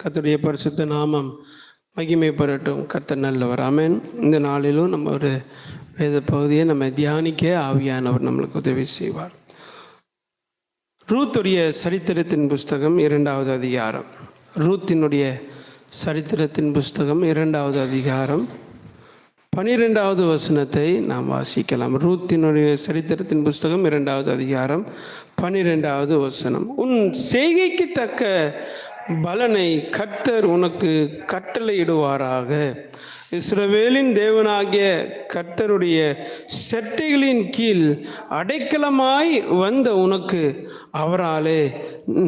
கர்த்தருடைய பரிசுத்த நாமம் மகிமைப்படட்டும். கர்த்தர் நல்லவர். ஆமென். இந்த நாளிலும் நம்ம ஒரு வேத பகுதியை நம்ம தியானிக்க ஆவியானவர் நம்மளுக்கு உதவி செய்வார். ரூத்துடைய சரித்திரத்தின் புஸ்தகம் 2வது அதிகாரம். ரூத்தினுடைய சரித்திரத்தின் புஸ்தகம் 2வது அதிகாரம் 12வது வசனத்தை நாம் வாசிக்கலாம். ரூத்தினுடைய சரித்திரத்தின் புஸ்தகம் 2வது அதிகாரம் 12வது வசனம். உன் செய்கைக்கு தக்க பலனை கர்த்தர் உனக்கு கட்டளையிடுவாராக. இஸ்ரவேலின் தேவனாகிய கர்த்தருடைய செட்டைகளின் கீழ் அடைக்கலமாய் வந்த உனக்கு அவராலே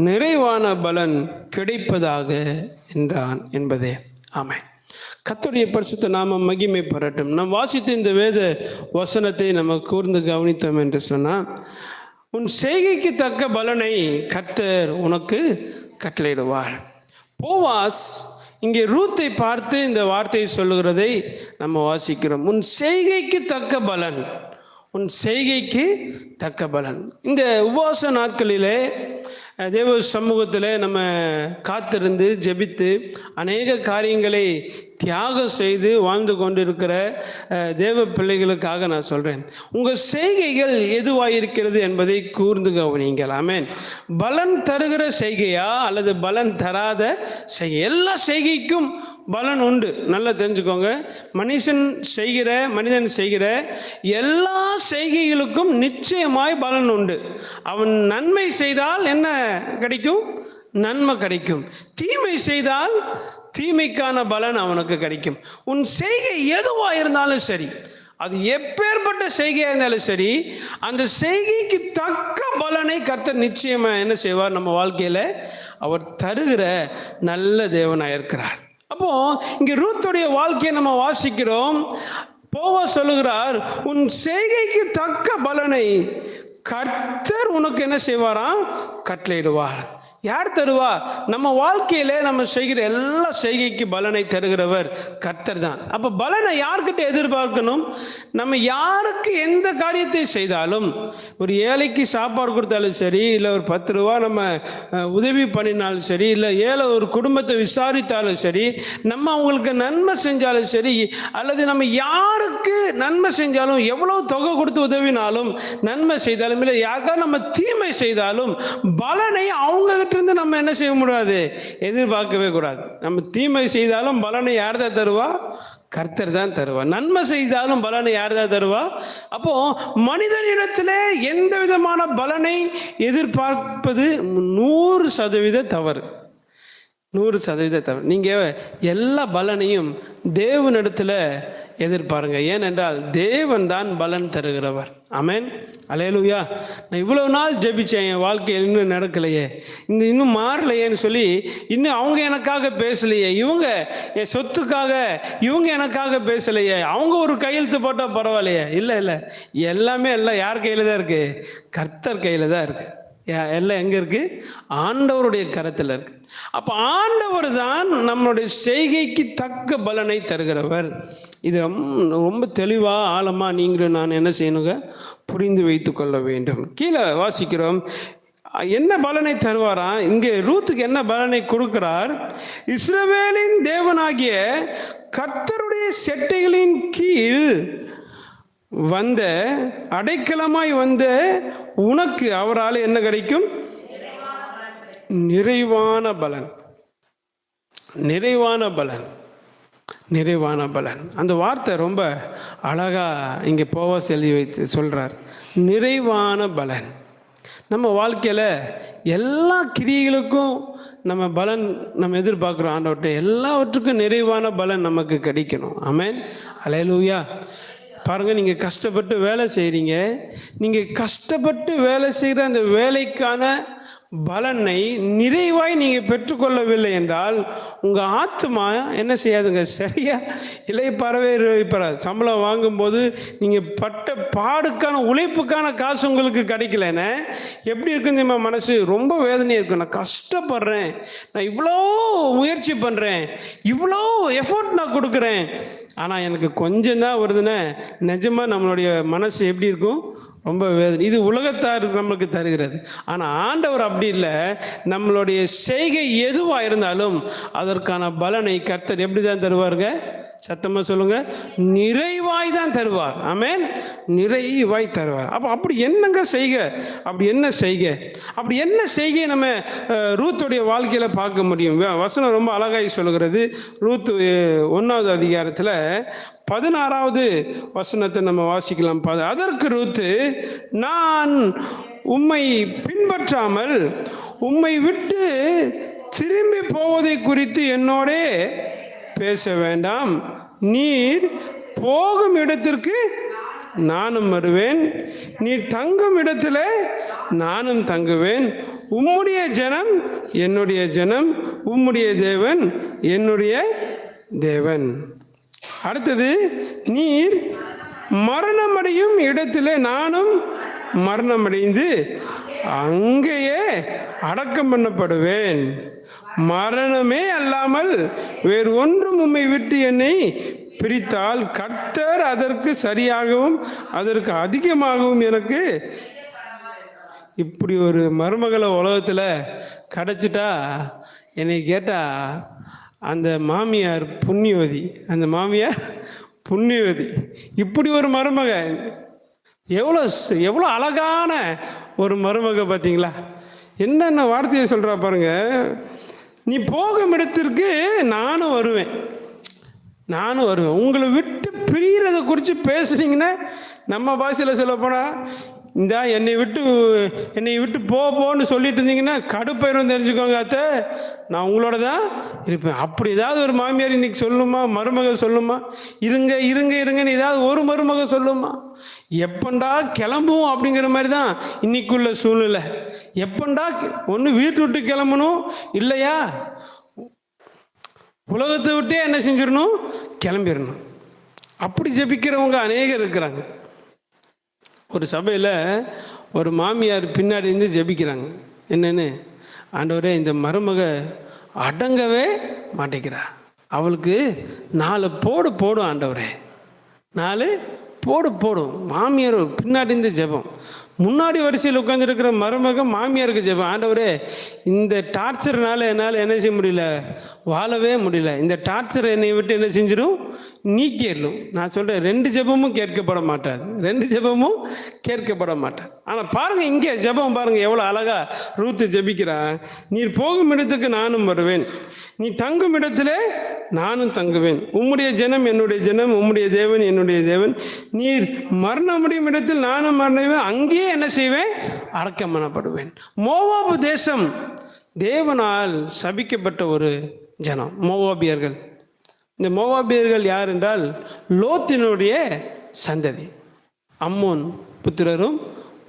நிறைவான பலன் கிடைப்பதாக என்றான் என்பதே. ஆமென். கர்த்தருடைய பரிசுத்த நாமம் மகிமைப்படட்டும். நாம் வாசித்த இந்த வேத வசனத்தை நம்ம கூர்ந்து கவனித்தோம் என்று சொன்னால், உன் செய்கைக்கு தக்க பலனை கர்த்தர் உனக்கு கட்டளையிடுவார். போவாஸ் இங்கே ரூத்தை பார்த்து இந்த வார்த்தையை சொல்லுகிறதை நம்ம வாசிக்கிறோம். உன் செய்கைக்கு தக்க பலன், உன் செய்கைக்கு தக்க பலன். இந்த உபவாச நாட்களிலே தேவ சமூகத்தில் நம்ம காத்திருந்து ஜெபித்து அநேக காரியங்களை தியாகம் செய்து வாழ்ந்து கொண்டிருக்கிற தேவ பிள்ளைகளுக்காக நான் சொல்கிறேன், உங்கள் செய்கைகள் எதுவாக இருக்கிறது என்பதை கூர்ந்து கவனிங்கள். ஆமென். பலன் தருகிற செய்கையா அல்லது பலன் தராத செய்கை? எல்லா செய்கைக்கும் பலன் உண்டு. நல்லா தெரிஞ்சுக்கோங்க. மனிதன் செய்கிற எல்லா செய்கைகளுக்கும் நிச்சயமாய் பலன் உண்டு. அவன் நன்மை செய்தால் என்ன கிடைக்கும்? நன்மை கிடைக்கும். தீமை செய்தால் தீமைக்கான பலன் அவனுக்கு கிடைக்கும். உன் செய்கை எதுவாக இருந்தாலும் சரி, அது எப்பேற்பட்ட செய்கையாக இருந்தாலும் சரி, அந்த செய்கைக்கு தக்க பலனை கர்த்தர் நிச்சயமாக என்ன செய்வார்? நம்ம வாழ்க்கையில் அவர் தருகிற நல்ல தேவனாக இருக்கிறார். அப்போ இங்கே ரூத்துடைய வாழ்க்கையை நம்ம வாசிக்கிறோம். போவாஸ் சொல்லுகிறார், உன் செய்கைக்கு தக்க பலனை கர்த்தர் உனக்கு என்ன செய்வாராம்? கட்டளையிடுவார். யார் தருவா? நம்ம வாழ்க்கையில நம்ம செய்கிற எல்லா செய்கைக்கு பலனை தருகிறவர் கர்த்தர் தான். அப்போ பலனை யார்கிட்ட எதிர்பார்க்கணும்? நம்ம யாருக்கு எந்த காரியத்தை செய்தாலும், ஒரு ஏழைக்கு சாப்பாடு கொடுத்தாலும் சரி, இல்லை ஒரு 10 ரூபா நம்ம உதவி பண்ணினாலும் சரி, இல்லை ஏழை ஒரு குடும்பத்தை விசாரித்தாலும் சரி, நம்ம அவங்களுக்கு நன்மை செஞ்சாலும் சரி, அல்லது நம்ம யாருக்கு நன்மை செஞ்சாலும், எவ்வளோ தொகை கொடுத்து உதவினாலும், நன்மை செய்தாலும், இல்லை யாருக்காக நம்ம தீமை செய்தாலும், பலனை அவங்க இருந்து நம்ம என்ன செய்ய முடியாது? எதிர்பார்க்கவே கூடாது. நம்ம தீமை செய்தாலும் பலனை யார் தான் தருவா? கர்த்தர் தான் தருவா. நன்மை செய்தாலும் பலனை யார் தான் தருவா? அப்போ மனிதனிடத்திலே எந்த விதமான பலனை எதிர்பார்ப்பது 100% தவறு. 100% தவறு. நீங்கள் எல்லா பலனையும் தேவனிடத்தில் எதிர்பாருங்க. ஏனென்றால் தேவன் தான் பலன் தருகிறவர். ஆமென். அல்லேலூயா. நான் இவ்வளோ நாள் ஜெபிச்சேன், என் வாழ்க்கையில் இன்னும் நடக்கலையே, இன்னும் மாறலையேன்னு சொல்லி, இன்னும் அவங்க எனக்காக பேசலையே, இவங்க என் சொத்துக்காக இவங்க எனக்காக பேசலையே, அவங்க ஒரு கையெழுத்து போட்டால் பரவாயில்லையே. இல்லை, எல்லாமே எல்லாம் யார் கையில் தான் இருக்குது? கர்த்தர் கையில் தான் இருக்குது. எல்லாம் எங்கே இருக்குது? ஆண்டவருடைய கரத்தில் இருக்குது. அப்போ ஆண்டவர் தான் நம்மளுடைய செய்கைக்கு தக்க பலனை தருகிறவர். இது ரொம்ப தெளிவாக ஆழமாக நீங்களும் நான் என்ன செய்யணுங்க? புரிந்து வைத்து கொள்ள வேண்டும். கீழே வாசிக்கிறோம், என்ன பலனை தருவாராம்? இங்கே ரூத்துக்கு என்ன பலனை கொடுக்கிறார்? இஸ்ரவேலின் தேவனாகிய கர்த்தருடைய செட்டைகளின் கீழ் வந்த அடைக்கலமாய் வந்த உனக்கு அவரால் என்ன கிடைக்கும்? நிறைவான பலன். நிறைவான பலன், நிறைவான பலன். அந்த வார்த்தை ரொம்ப அழகா இங்கே போவாஸ் எழுதி வைத்து சொல்றார். நிறைவான பலன். நம்ம வாழ்க்கையில் எல்லா கிரியைகளுக்கும் நம்ம பலன் நம்ம எதிர்பார்க்குறோம். ஆண்டவர்கிட்ட எல்லாவற்றுக்கும் நிறைவான பலன் நமக்கு கிடைக்கணும். ஆமென். அல்லேலூயா. பாருங்கள், நீங்கள் கஷ்டப்பட்டு வேலை செய்கிறீங்க. நீங்கள் கஷ்டப்பட்டு வேலை செய்கிற அந்த வேலைக்கான பலனை நிறைவாய் நீங்கள் பெற்றுக்கொள்ளவில்லை என்றால் உங்கள் ஆத்மா என்ன செய்யாதுங்க? சரியா இலைப்பறவே இருப்பறாது. சம்பளம் வாங்கும்போது நீங்கள் பட்ட பாடுக்கான உழைப்புக்கான காசு உங்களுக்கு கிடைக்கலன்னு எப்படி இருக்குன்னு நம்ம மனசு ரொம்ப வேதனையாக இருக்கும். நான் கஷ்டப்படுறேன், நான் இவ்வளோ முயற்சி பண்ணுறேன், இவ்வளோ எஃபோர்ட் நான் கொடுக்குறேன், ஆனால் எனக்கு கொஞ்சம் தான் வருதுன்னு நிஜமாக நம்மளுடைய மனசு எப்படி இருக்கும்? ரொம்ப வேதனை. இது உலகத்தார் நம்மளுக்கு தருகிறது. ஆனால் ஆண்டவர் அப்படி இல்லை. நம்மளுடைய செய்கை எதுவாக இருந்தாலும் அதற்கான பலனை கர்த்தர் எப்படி தான் தருவாருங்க? சத்தமாக சொல்லுங்க, நிறைவாய் தான் தருவார். ஆமென், நிறைவாய் தருவார். அப்படி என்னங்க செய்க? அப்படி என்ன செய்க? அப்படி என்ன செய்கை நம்ம ரூத்துடைய வாழ்க்கையில் பார்க்க முடியும்? வசனம் ரொம்ப அழகாய் சொல்கிறது. ரூத்து 1வது அதிகாரத்தில் 16வது வசனத்தை நம்ம வாசிக்கலாம். அதற்கு ரூத்து, நான் உம்மை பின்பற்றாமல் உம்மை விட்டு திரும்பி போவதை குறித்து என்னோடே பேச வேண்டாம். நீர் போகும் இடத்திற்கு நானும் வருவேன், நீர் தங்கும் இடத்துல நானும் தங்குவேன். உம்முடைய ஜனம் என்னுடைய ஜனம், உம்முடைய தேவன் என்னுடைய தேவன். அடுத்தது, நீர் மரணமடையும் இடத்துல நானும் மரணமடைந்து அங்கேயே அடக்கம் பண்ணப்படுவேன். மரணமே அல்லாமல் வேறு ஒன்றும் உம்மை விட்டு என்னை பிரித்தால் கர்த்தர் அதற்கு சரியாகவும் அதற்கு அதிகமாகவும் எனக்கு. இப்படி ஒரு மருமகளை உலகத்தில் கிடச்சிட்டா என்னை கேட்டால் அந்த மாமியார் புண்ணியவதி. அந்த மாமியார் புண்ணியவதி. இப்படி ஒரு மருமக எவ்வளோ அழகான ஒரு மருமக பார்த்தீங்களா? என்னென்ன வார்த்தையை சொல்கிறா பாருங்க. நீ போகும் இடத்திற்கு நானும் வருவேன், நானும் வருவேன். உங்களை விட்டு பிரிகிறத குறித்து பேசுனீங்கன்னா, நம்ம பாஷையில் சொல்ல போனால், இந்த என்னை விட்டு போன்னு சொல்லிட்டு இருந்தீங்கன்னா கடுப்பயிரும் தெரிஞ்சுக்கோங்க அத்தை, நான் உங்களோட தான் இருப்பேன். அப்படி ஏதாவது ஒரு மாமியார் இன்னைக்கு சொல்லுமா? மருமக சொல்லுமா? இருங்க இருங்க இருங்கன்னு ஏதாவது ஒரு மருமக சொல்லுமா? எப்பண்டா கிளம்பும் அப்படிங்கிற மாதிரி தான் இன்னைக்குள்ள சூழ்நிலை. எப்பண்டா ஒன்று வீட்டு விட்டு கிளம்பணும், இல்லையா உலகத்தை விட்டே என்ன செஞ்சிடணும், கிளம்பிடணும். அப்படி ஜெபிக்கிறவங்க அநேகர் இருக்கிறாங்க. ஒரு சபையில் ஒரு மாமியார் பின்னாடி இருந்து ஜெபிக்கிறாங்க. என்னென்னு, ஆண்டவரே இந்த மருமக அடங்கவே மாட்டேங்கிறா, அவளுக்கு 4 போடு போடும் ஆண்டவரே, 4 போடு போடும். மாமியார் பின்னாடி இருந்து ஜெபம். முன்னாடி வரிசையில் உட்காந்துருக்கிற மருமக மாமியாருக்கு ஜெபம். ஆண்டவரே இந்த டார்ச்சர்னால என்னால் என்ன செய்ய முடியல, வாழவே முடியல. இந்த டார்ச்சர் என்னை விட்டு என்ன செஞ்சிடும், நீக்கிடலும். நான் சொல்கிறேன், 2 ஜெபமும் கேட்கப்பட மாட்டாது, 2 ஜெபமும் கேட்கப்பட மாட்டாது. ஆனால் பாருங்கள், இங்கே ஜெபம் பாருங்கள் எவ்வளோ அழகா ரூத்து ஜெபிக்கிறா. நீர் போகும் இடத்துக்கு நானும் வருவேன், நீ தங்கும் இடத்துல நானும் தங்குவேன். உம்முடைய ஜனம் என்னுடைய ஜனம், உம்முடைய தேவன் என்னுடைய தேவன். நீர் மரணமுடியும் இடத்தில் நானும் மரணவேன், அங்கேயே என்ன செய்வேன், அடக்கம் பண்ணப்படுவேன். மோவாபு தேசம் தேவனால் சபிக்கப்பட்ட ஒரு ஜனம் மோவாபியர்கள். இந்த மோவாபியர்கள் யார் என்றால் லோத்தினுடைய சந்ததி. அம்மோன் புத்திரரும்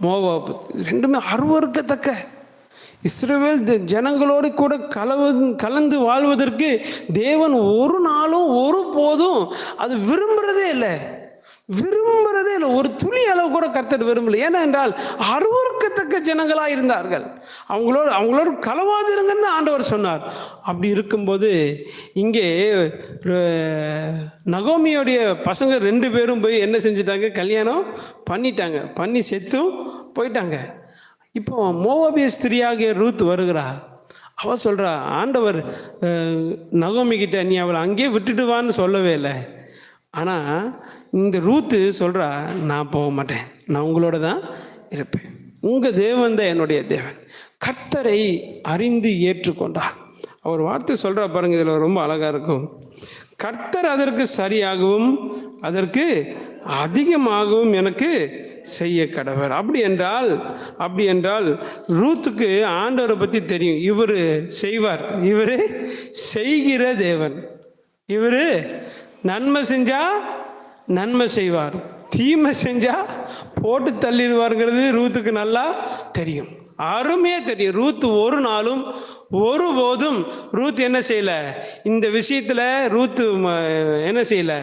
மோவாபு ரெண்டுமே அருவருக்கத்தக்க. இஸ்ரவேல் ஜனங்களோடு கூட கலந்து வாழ்வதற்கு தேவன் ஒரு நாளும் ஒரு போதும் அது விரும்புகிறதே இல்லை. ஒரு துளி அளவு கூட கர்த்தர் விரும்பலை. ஏனென்றால் அருவருக்கத்தக்க ஜனங்களாக இருந்தார்கள். அவங்களோடு கலவாதிருங்கன்னு ஆண்டவர் சொன்னார். அப்படி இருக்கும்போது இங்கே நகோமியோடைய பசங்க 2 பேரும் போய் என்ன செஞ்சிட்டாங்க, கல்யாணம் பண்ணிட்டாங்க, பண்ணி செத்தும் போயிட்டாங்க. இப்போ மோவாபிய ஸ்திரியாகிய ரூத் வருகிறா. அவள் சொல்கிறா, ஆண்டவர் நகோமி கிட்ட நீ அவளை அங்கேயே விட்டுட்டு வான்னு சொல்லவே இல்லை. ஆனால் இந்த ரூத்து சொல்கிறா, நான் போக மாட்டேன், நான் உங்களோட தான் இருப்பேன். உங்கள் தேவன் தான் என்னுடைய தேவன். கர்த்தரை அறிந்து ஏற்றுக்கொண்டார். அவர் வார்த்தை சொல்கிறா பாருங்க, இதில் ரொம்ப அழகாக இருக்கும். கர்த்தர் அதற்கு சரியாகவும் அதற்கு அதிகமாகவும் எனக்கு செய்ய கடவர். அப்படி என்றால் ரூத்துக்கு ஆண்டவரை பற்றி தெரியும். இவர் செய்வார், இவர் செய்கிற தேவன். இவர் நன்மை செஞ்சா நன்மை செய்வார், தீமை செஞ்சா போட்டு தள்ளிடுவாருங்கிறது ரூத்துக்கு நல்லா தெரியும், அருமையாக தெரியும். ரூத் ஒரு நாளும் ஒருபோதும் ரூத் என்ன செய்யலை, இந்த விஷயத்தில் ரூத்து என்ன செய்யலை,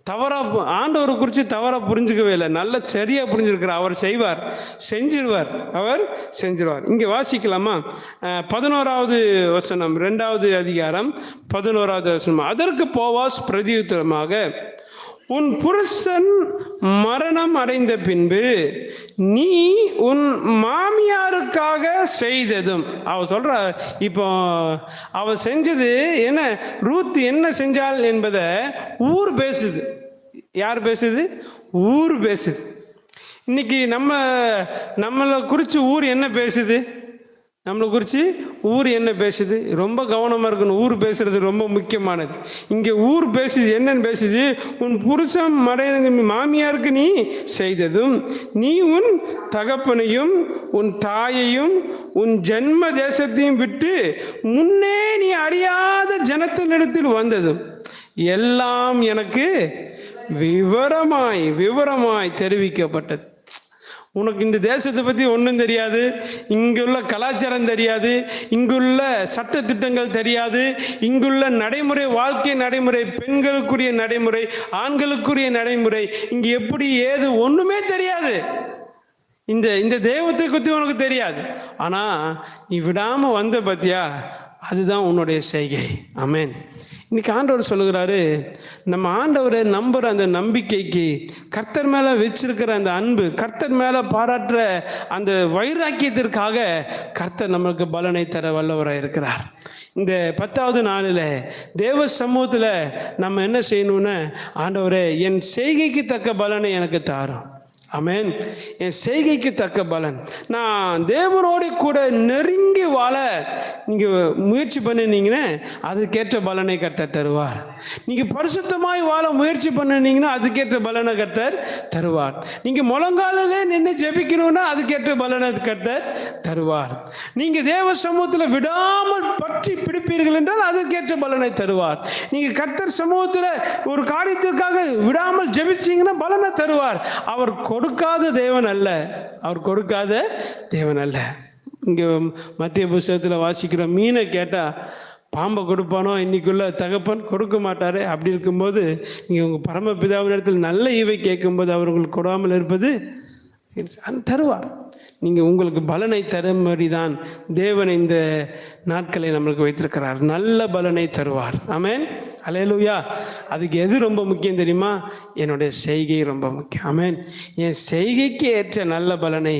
தவறாக ஆண்டவரை குறித்து தவறாக புரிஞ்சுக்கவே இல்லை, நல்ல சரியாக புரிஞ்சிருக்கிறார். அவர் செய்வார், செஞ்சிருவார். இங்கே வாசிக்கலாமா? 11வது வசனம், 2வது அதிகாரம் 11வது வசனம். அதற்கு போவாஸ் பிரதியுத்தரமாக, உன் புருஷன் மரணம் அடைந்த பின்பு நீ உன் மாமியாருக்காக செய்ததும். அவ சொல்ற, இப்போ அவ செஞ்சது என்ன, ரூத் என்ன செஞ்சாள் என்பதை ஊர் பேசுது. யார் பேசுது? ஊர் பேசுது. இன்னைக்கு நம்மளை குறித்து ஊர் என்ன பேசுது? நம்மளை குறித்து ஊர் என்ன பேசுது? ரொம்ப கவனமாக இருக்கணும். ஊர் பேசுறது ரொம்ப முக்கியமானது. இங்கே ஊர் பேசுது, என்னன்னு பேசுது? உன் புருஷன் மாமியாருக்கு நீ செய்ததும், நீ உன் தகப்பனையும் உன் தாயையும் உன் ஜென்ம தேசத்தையும் விட்டு முன்னே நீ அறியாத ஜனத்தினிடத்தில் வந்ததும் எல்லாம் எனக்கு விவரமாய் தெரிவிக்கப்பட்டது. உனக்கு இந்த தேசத்தை பற்றி ஒன்றும் தெரியாது, இங்குள்ள கலாச்சாரம் தெரியாது, இங்குள்ள சட்டத்திட்டங்கள் தெரியாது, இங்குள்ள நடைமுறை, வாழ்க்கை நடைமுறை, பெண்களுக்குரிய நடைமுறை, ஆண்களுக்குரிய நடைமுறை, இங்கே எப்படி ஏது ஒன்றுமே தெரியாது. இந்த தெய்வத்தை பற்றி உனக்கு தெரியாது. ஆனால் நீ விடாமல் வந்த பத்தியா, அதுதான் உன்னுடைய செய்கை. ஆமென். இன்னைக்கு ஆண்டவர் சொல்லுகிறாரு, நம்ம ஆண்டவரை நம்புகிற அந்த நம்பிக்கைக்கு, கர்த்தர் மேலே வச்சிருக்கிற அந்த அன்பு, கர்த்தர் மேலே பாராட்டுற அந்த வைராக்கியத்திற்காக கர்த்தர் நம்மளுக்கு பலனை தர வல்லவராக இருக்கிறார். இந்த 10வது நாளில் தேவ சமூகத்தில் நம்ம என்ன செய்யணும்னு, ஆண்டவரே என் செய்கைக்கு தக்க பலனை எனக்கு தாரும். ஆமென். என் செய்கைக்கு தக்க பலன். நான் தேவனோடு கூட நெருங்கி வாழ நீங்கள் முயற்சி பண்ணினீங்கன்னா அதுக்கேற்ற பலனை கர்த்தர் தருவார். நீங்கள் பரிசுத்தமாய் வாழ முயற்சி பண்ணினீங்கன்னா அதுக்கேற்ற பலனை கர்த்தர் தருவார். நீங்கள் முழங்காலிலே நின்று ஜெபிக்கணும்னா அதுக்கேற்ற பலனை கர்த்தர் தருவார். நீங்கள் தேவ சமூகத்தில் விடாமல் பற்றி பிடிப்பீர்கள் என்றால் அதுக்கேற்ற பலனை தருவார். நீங்கள் கர்த்தர் சமூகத்தில் ஒரு காரியத்திற்காக விடாமல் ஜெபிச்சீங்கன்னா பலனை தருவார். அவர் கொடுக்காத தேவன் அல்ல, அவர் கொடுக்காத தேவன் அல்ல. இங்கே மத்திய புஸ்தகத்தில் வாசிக்கிற மீனை கேட்டால் பாம்பை கொடுப்பானோ இன்னைக்குள்ள தகப்பன்? கொடுக்க மாட்டார். அப்படி இருக்கும்போது நீங்கள் உங்கள் பரமபிதாவின் இடத்தில் நல்ல ஈவை கேட்கும்போது அவர் உங்களுக்கு கொடாமல் இருப்பது தருவார். நீங்கள் உங்களுக்கு பலனை தரும்படி தான் தேவன் இந்த நாட்களை நம்மளுக்கு வைத்திருக்கிறார். நல்ல பலனை தருவார். ஆமென். அல்லேலூயா. அதுக்கு எது ரொம்ப முக்கியம் தெரியுமா? என்னுடைய செய்கை ரொம்ப முக்கியம். ஆமென். என் செய்கைக்கு ஏற்ற நல்ல பலனை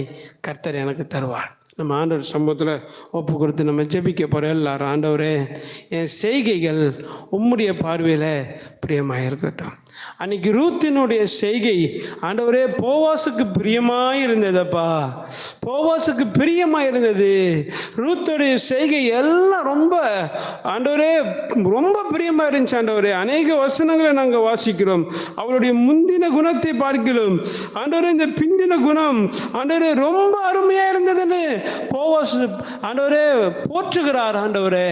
கர்த்தர் எனக்கு தருவார். நம்ம ஆண்டவர் சமூகத்தில் ஒப்பு கொடுத்து நம்ம ஜெபிக்க போகிறோம் எல்லாரும். ஆண்டவரே, என் செய்கைகள் உம்முடைய பார்வையில் பிரியமாக இருக்கட்டும். அன்னைக்கு ரூத்தினுடைய செய்கை ஆண்டவரே போவாசுக்கு பிரியமாக இருந்ததப்பா, போவாசுக்கு பிரியமாக இருந்தது. ரூத்துடைய செய்கை எல்லாம் ரொம்ப ஆண்டவரே ரொம்ப பிரியமாக இருந்துச்சு. ஆண்டவரே, அநேக வசனங்களை நாங்கள் வாசிக்கிறோம். அவளுடைய முந்தின குணத்தை பார்க்கிறோம். ஆண்டவரே, இந்த பிந்தின குணம் ஆண்டவரே ரொம்ப அருமையாக இருந்ததுன்னு போவாசு ஆண்டவரே போற்றுகிறார். ஆண்டவரே,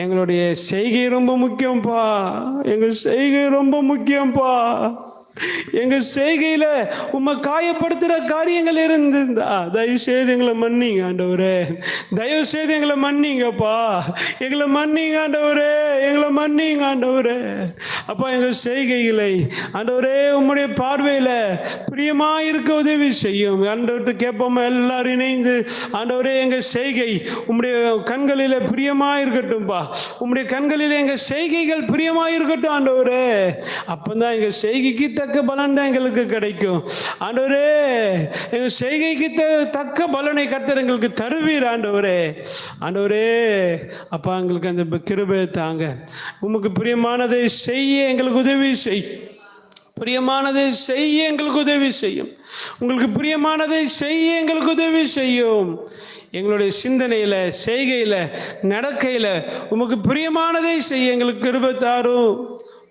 எங்களுடைய செய்கை ரொம்ப முக்கியம்ப்பா, எங்கள் செய்கை ரொம்ப முக்கியம்ப்பா. எங்கள் செய்கையில் உம்மை காயப்படுத்துகிற காரியங்கள் இருந்திருந்தா தயவு செய்து எங்களை மன்னிங்க ஆண்டவரே, தயவு செய்து எங்களை மன்னிங்கப்பா, எங்களை மன்னிங்க ஆண்டவரே, எங்களை மன்னிங்க ஆண்டவரே. அப்பா, எங்கள் செய்கைகளை ஆண்டவரே உம்முடைய பார்வையில் பிரியமாக இருக்க உதவி செய்யும். ஆண்டவர்கிட்ட கேட்போம் எல்லாரும் இணைந்து. ஆண்டவரே, எங்கள் செய்கை உம்முடைய கண்களில் பிரியமாக இருக்கட்டும்பா, உம்முடைய கண்களில் எங்கள் செய்கைகள் பிரியமாக இருக்கட்டும் ஆண்டவரே. அப்போ தான் எங்கள் செய்கைக்கு தக்க பலன் தான் எங்களுக்கு கிடைக்கும். ஆண்டவரே, எங்கள் செய்கைக்கு தக்க பலனை கர்த்தர் எங்களுக்கு தருவீர் ஆண்டவரே. ஆண்டவரே அப்பா, எங்களுக்கு அந்த கிருபை தாங்க. உமக்கு பிரியமானதை செய்ய எங்களுக்கு உதவி செய், பிரியமானதை செய்ய எங்களுக்கு உதவி செய்யும். உங்களுக்கு பிரியமானதை செய்ய எங்களுக்கு உதவி செய்யும். எங்களுடைய சிந்தனையில், செய்கையில், நடக்கையில் உமக்கு பிரியமானதை செய்ய எங்களுக்கு கிருபை தாரும்.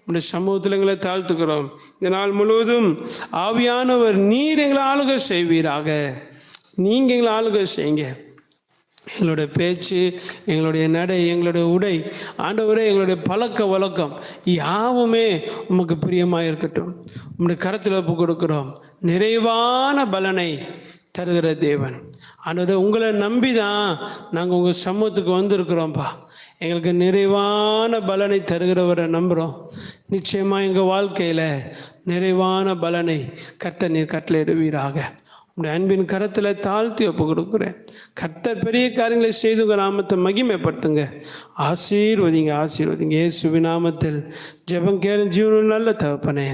உடைய சமூகத்தில் எங்களை தாழ்த்துக்கிறோம். இந்த நாள் முழுவதும் ஆவியானவர் நீர் எங்களை ஆளுகை செய்வீராக. நீங்கள் எங்களை ஆளுகை செய்யுங்க. எங்களுடைய பேச்சு, எங்களுடைய நடை, எங்களுடைய உடை, ஆண்டவரே எங்களுடைய பழக்க வழக்கம் யாவுமே உமக்கு பிரியமாக இருக்கட்டும். உங்களுடைய கரத்தில் ஒப்பு கொடுக்கிறோம். நிறைவான பலனை தருகிற தேவன் ஆண்டவரே, உங்களை நம்பி தான் நாங்கள் உங்கள் சமூகத்துக்கு வந்திருக்கிறோம்ப்பா. எங்களுக்கு நிறைவான பலனை தருகிறவரை நம்புகிறோம். நிச்சயமாக எங்கள் வாழ்க்கையில் நிறைவான பலனை கர்த்தர் நீர் கட்டளையிடுவீராக. உங்களுடைய அன்பின் கரத்தில் தாழ்த்தி ஒப்பு கொடுக்குறேன். கர்த்தர் பெரிய காரியங்களை செய்து உங்கள் நாமத்தை மகிமைப்படுத்துங்க. ஆசீர்வதிங்க, ஆசீர்வதிங்க. இயேசுவின் நாமத்தில் ஜெபம் கேளும் ஜீவனுள்ள நல்ல தகப்பனே.